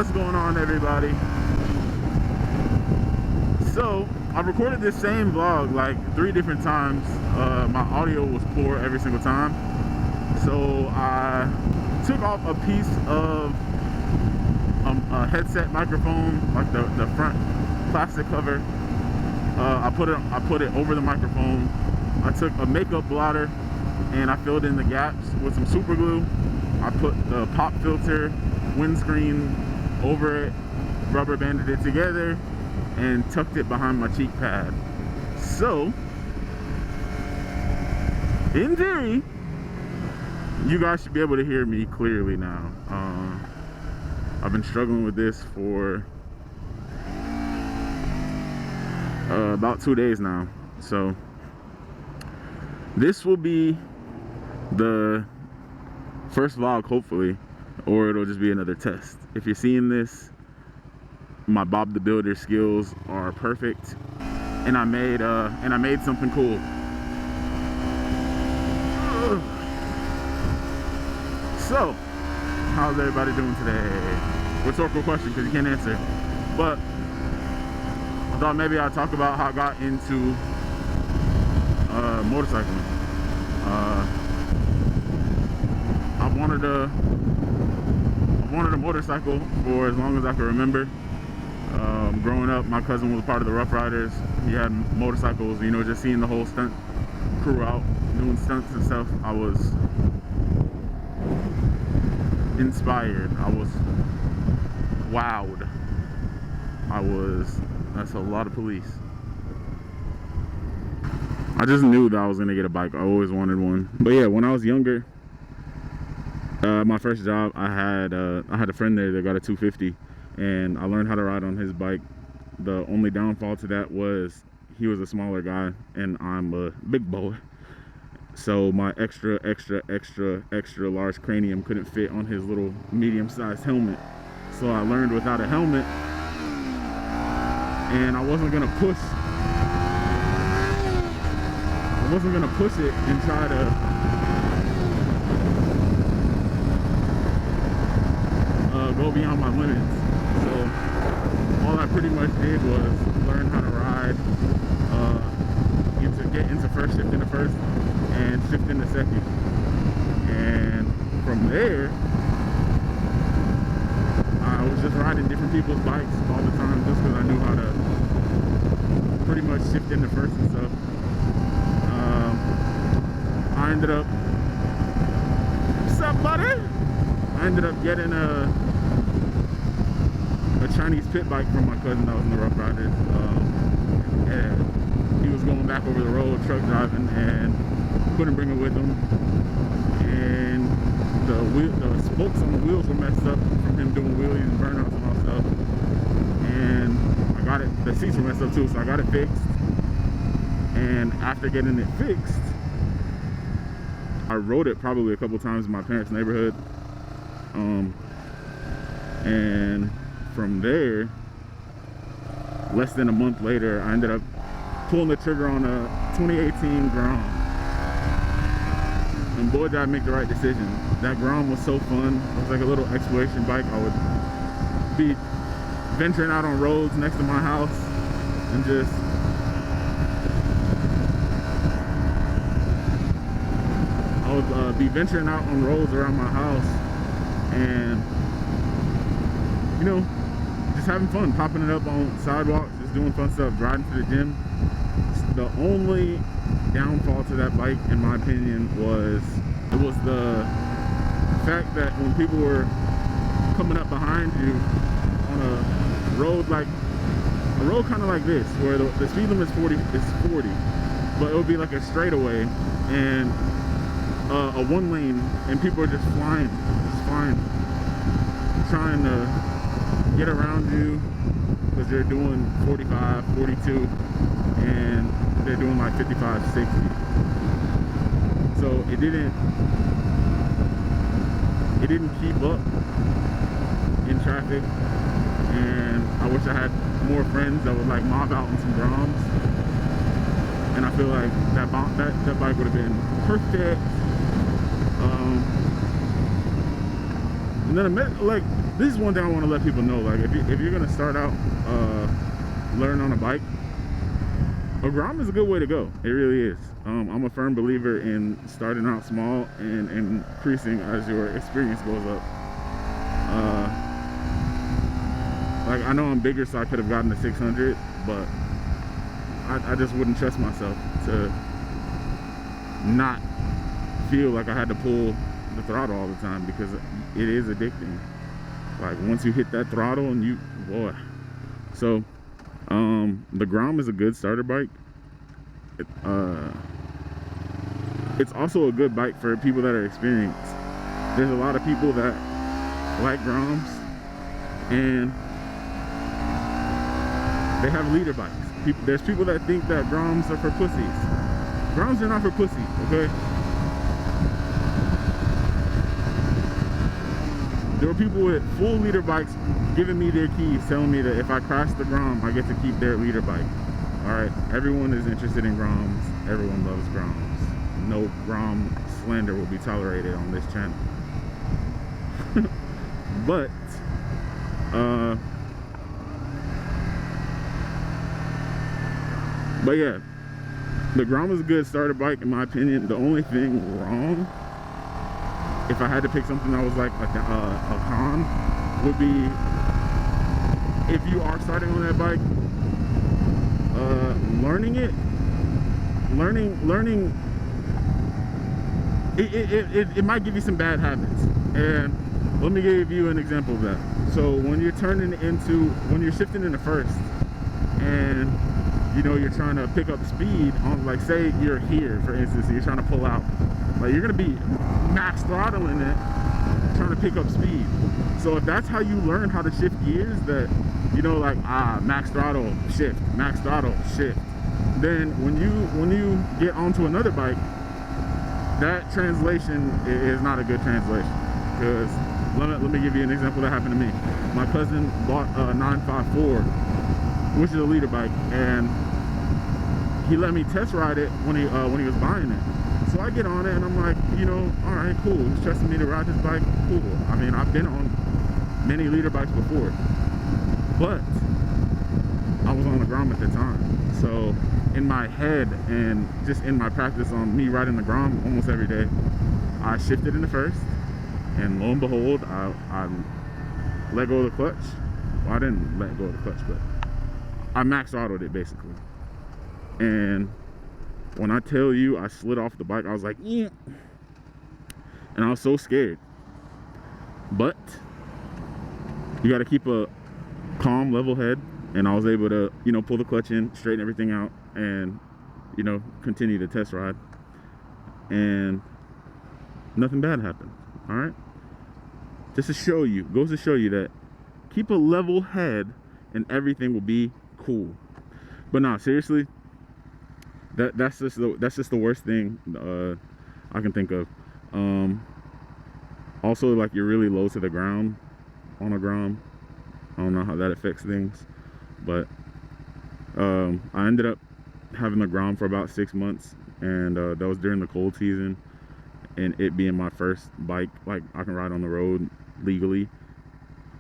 What's going on, everybody? So I've recorded this same vlog like 3 different times. My audio was poor every single time, so I took off a piece of a headset microphone, like the front plastic cover. I put it over the microphone. I took a makeup blotter and I filled in the gaps with some super glue. I put the pop filter windscreen over it, rubber banded it together, and tucked it behind my cheek pad. So in theory, you guys should be able to hear me clearly now. I've been struggling with this for about 2 days now, so this will be the first vlog, hopefully, or it'll just be another test. If you're seeing this, my Bob the Builder skills are perfect, and I made something cool. So, how's everybody doing today? Rhetorical question, because you can't answer. But I thought maybe I'd talk about how I got into motorcycling. I wanted a motorcycle for as long as I could remember. Growing up, my cousin was part of the Rough Riders. He had motorcycles, you know, just seeing the whole stunt crew out doing stunts and stuff. I was inspired. I was wowed. That's a lot of police. I just knew that I was gonna get a bike. I always wanted one. But yeah, when I was younger, my first job, I had a friend there that got a 250, and I learned how to ride on his bike. The only downfall to that was he was a smaller guy and I'm a big boy, so my extra large cranium couldn't fit on his little medium-sized helmet. So I learned without a helmet, and I wasn't gonna push it and try to go beyond my limits. So all I pretty much did was learn how to ride, get into first, shift into first, and shift into second. And from there, I was just riding different people's bikes all the time, just because I knew how to pretty much shift into first and stuff. I ended up, what's up, buddy? I ended up getting a Chinese pit bike from my cousin that was in the Rough Riders. And he was going back over the road truck driving and couldn't bring it with him, and the spokes on the wheels were messed up from him doing wheelies and burnouts and all stuff. And the seats were messed up too, so I got it fixed. And after getting it fixed, I rode it probably a couple times in my parents' neighborhood. And from there, less than a month later, I ended up pulling the trigger on a 2018 Grom. And boy, did I make the right decision. That Grom was so fun. It was like a little exploration bike. I would be venturing out on roads next to my house and just be venturing out on roads around my house and, you know, just having fun, popping it up on sidewalks, just doing fun stuff, driving to the gym. The only downfall to that bike, in my opinion, was the fact that when people were coming up behind you on a road kind of like this, where the speed limit is 40, but it would be like a straightaway and a 1 lane, and people are just flying, trying to get around you because they're doing 45, 42, and they're doing like 55, 60. So it didn't keep up in traffic, and I wish I had more friends that would like mob out on some Groms. And I feel like that bike would have been perfect. And then like, this is one thing I want to let people know. Like, if you're gonna start out learning on a bike, a Grom is a good way to go. It really is. I'm a firm believer in starting out small and increasing as your experience goes up. Like, I know I'm bigger, so I could have gotten the 600, but I just wouldn't trust myself to not feel like I had to pull the throttle all the time, because it is addicting. Like, once you hit that throttle and you, boy. So the Grom is a good starter bike. It's also a good bike for people that are experienced. There's a lot of people that like Groms and they have leader bikes. There's people that think that Groms are for pussies. Groms are not for pussies, okay? There were people with full leader bikes giving me their keys, telling me that if I crash the Grom, I get to keep their leader bike. Alright, everyone is interested in Groms. Everyone loves Groms. No Grom slander will be tolerated on this channel. But, yeah, the Grom is a good starter bike in my opinion. The only thing wrong, if I had to pick something that was like a con, would be if you are starting on that bike, learning it might give you some bad habits. And let me give you an example of that. So when you're shifting into first, and you know you're trying to pick up speed on, like, say you're here for instance, you're trying to pull out, like, you're gonna be max throttling it, trying to pick up speed. So if that's how you learn how to shift gears, that, you know, like, max throttle, shift, max throttle, shift, then when you get onto another bike, that translation is not a good translation. Because let me give you an example that happened to me. My cousin bought a 954, which is a leader bike, and he let me test ride it when he was buying it. So I get on it and I'm like, you know, all right, cool. He's trusting me to ride this bike, cool. I mean, I've been on many leader bikes before, but I was on the Grom at the time. So in my head and just in my practice on me riding the Grom almost every day, I shifted into first, and lo and behold, I let go of the clutch. Well, I didn't let go of the clutch, but I max autoed it basically. And when I tell you I slid off the bike, I was like, yeah. And I was so scared. But you got to keep a calm, level head. And I was able to, you know, pull the clutch in, straighten everything out, and, you know, continue the test ride. And nothing bad happened. All right. Just to show you, goes to show you that keep a level head and everything will be cool. But nah, seriously, that's just the worst thing I can think of. Also, like, you're really low to the ground on a Grom. I don't know how that affects things, but I ended up having the Grom for about 6 months, and that was during the cold season, and it being my first bike like I can ride on the road legally.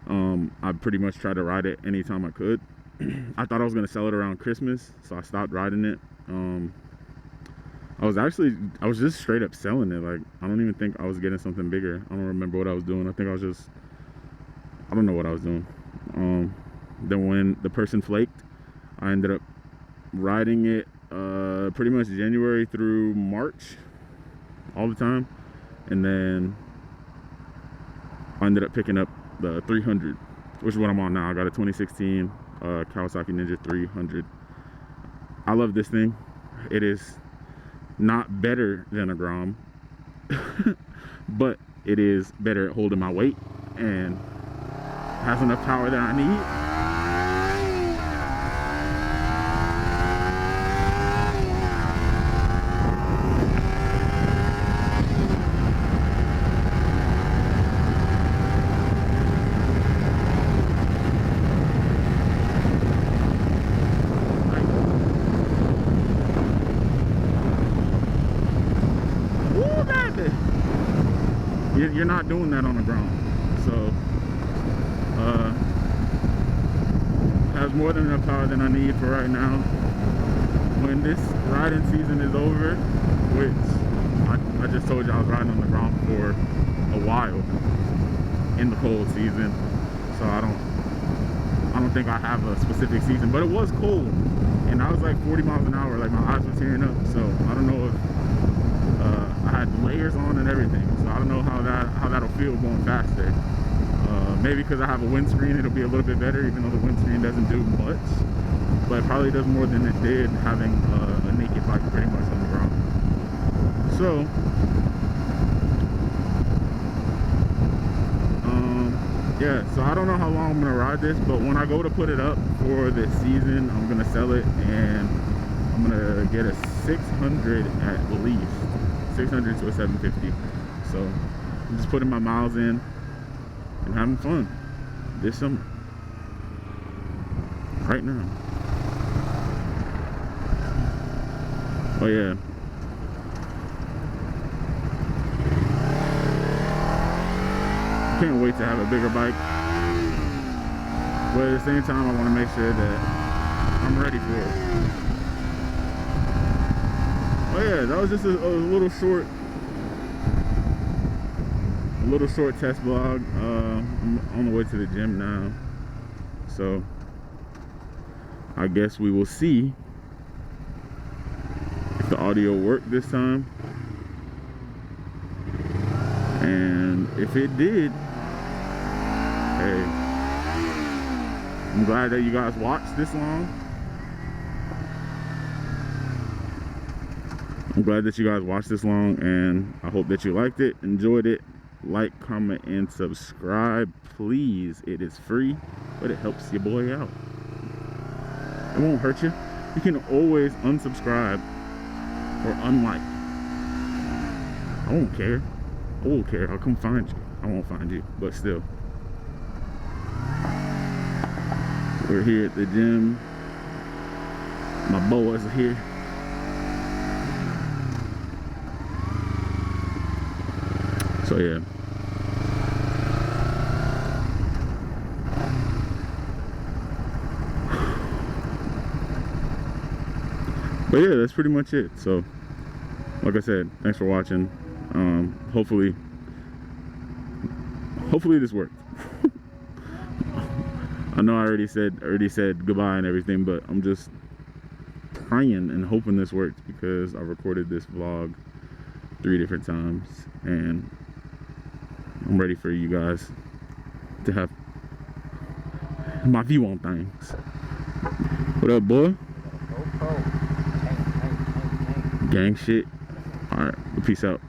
I pretty much tried to ride it anytime I could. I thought I was gonna sell it around Christmas, so I stopped riding it. I was just straight up selling it. Like, I don't even think I was getting something bigger. I don't remember what I was doing. I think I don't know what I was doing. Then when the person flaked, I ended up riding it pretty much January through March all the time, and then I ended up picking up the 300, which is what I'm on now. I got a 2016 Kawasaki Ninja 300. I love this thing. It is not better than a Grom, but it is better at holding my weight and has enough power that I need. You're not doing that on a Grom. So has more than enough power than I need for right now. When this riding season is over, which I just told you I was riding on the Grom for a while in the cold season, so I don't think I have a specific season, but it was cold and I was like 40 miles an hour, like my eyes were tearing up. So I don't know if I had layers on and everything, so I don't know how that'll feel going faster. Maybe because I have a windscreen, it'll be a little bit better, even though the windscreen doesn't do much, but it probably does more than it did having a naked bike pretty much on the ground. So yeah, so I don't know how long I'm gonna ride this, but when I go to put it up for this season, I'm gonna sell it and I'm gonna get a 600 at least, 600 to a 750. So I'm just putting my miles in and having fun this summer, right now. Oh yeah. Can't wait to have a bigger bike, but at the same time I want to make sure that I'm ready for it. Oh yeah, that was just a little short test vlog. I'm on the way to the gym now, so I guess we will see if the audio worked this time, and if it did, hey, I'm glad that you guys watched this long. I'm glad that you guys watched this long, and I hope that you liked it, enjoyed it. Like, comment, and subscribe, please. It is free, but it helps your boy out. It won't hurt you. You can always unsubscribe or unlike. I won't care. I won't care. I'll come find you. I won't find you, but still. We're here at the gym. My boys are here. So yeah. But yeah, that's pretty much it. So like I said, thanks for watching. Hopefully this worked. I know I already said goodbye and everything, but I'm just praying and hoping this worked, because I recorded this vlog 3 different times and I'm ready for you guys to have my view on things. What up, boy? Gang shit. Alright, peace out.